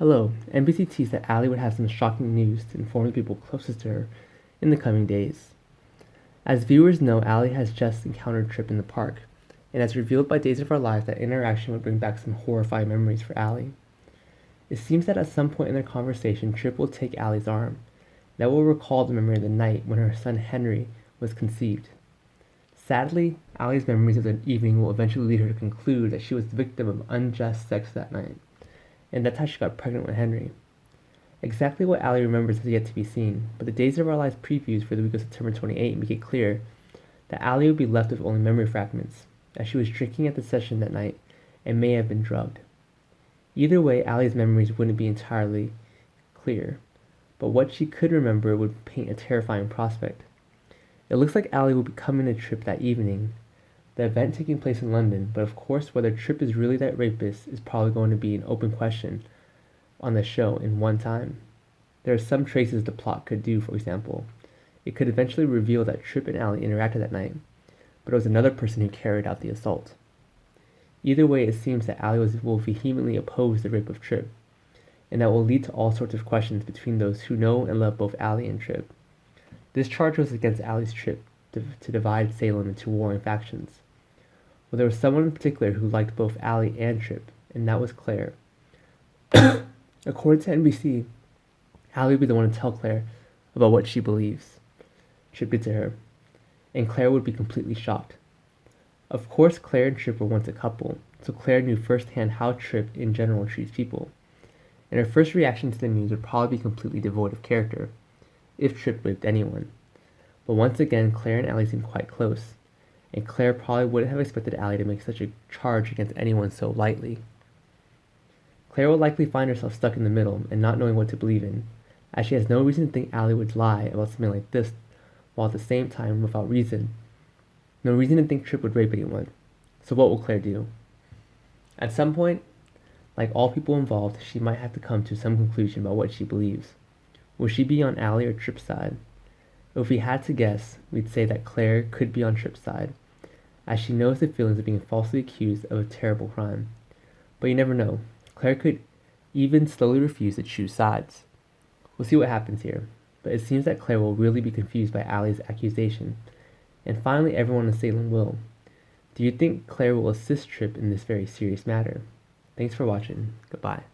Hello, NBC teased that Allie would have some shocking news to inform the people closest to her in the coming days. As viewers know, Allie has just encountered Trip in the park, and as revealed by Days of Our Lives, that interaction would bring back some horrifying memories for Allie. It seems that at some point in their conversation, Trip will take Allie's arm. That will recall the memory of the night when her son Henry was conceived. Sadly, Allie's memories of the evening will eventually lead her to conclude that she was the victim of unjust sex that night, and that's how she got pregnant with Henry. Exactly what Allie remembers is yet to be seen, but the Days of Our Lives previews for the week of September 28 make it clear that Allie would be left with only memory fragments, as she was drinking at the session that night and may have been drugged. Either way, Allie's memories wouldn't be entirely clear, but what she could remember would paint a terrifying prospect. It looks like Allie will be coming to Trip that evening, the event taking place in London, but of course whether Trip is really that rapist is probably going to be an open question on the show in one time. There are some traces the plot could do, for example. It could eventually reveal that Trip and Allie interacted that night, but it was another person who carried out the assault. Either way, it seems that Allie will vehemently oppose the rape of Trip, and that will lead to all sorts of questions between those who know and love both Allie and Trip. This charge was against Allie's trip to divide Salem into warring factions. Well, there was someone in particular who liked both Allie and Trip, and that was Claire. According to NBC, Allie would be the one to tell Claire about what she believes Trip did to her, and Claire would be completely shocked. Of course, Claire and Trip were once a couple, so Claire knew firsthand how Trip in general treats people, and her first reaction to the news would probably be completely devoid of character, if Trip raped anyone. But once again, Claire and Allie seemed quite close, and Claire probably wouldn't have expected Allie to make such a charge against anyone so lightly. Claire will likely find herself stuck in the middle and not knowing what to believe in, as she has no reason to think Allie would lie about something like this, while at the same time, without reason, no reason to think Trip would rape anyone. So what will Claire do? At some point, like all people involved, she might have to come to some conclusion about what she believes. Will she be on Allie or Trip's side? If we had to guess, we'd say that Claire could be on Trip's side, as she knows the feelings of being falsely accused of a terrible crime. But you never know. Claire could even slowly refuse to choose sides. We'll see what happens here, but it seems that Claire will really be confused by Allie's accusation, and finally everyone in Salem will. Do you think Claire will assist Trip in this very serious matter? Thanks for watching. Goodbye.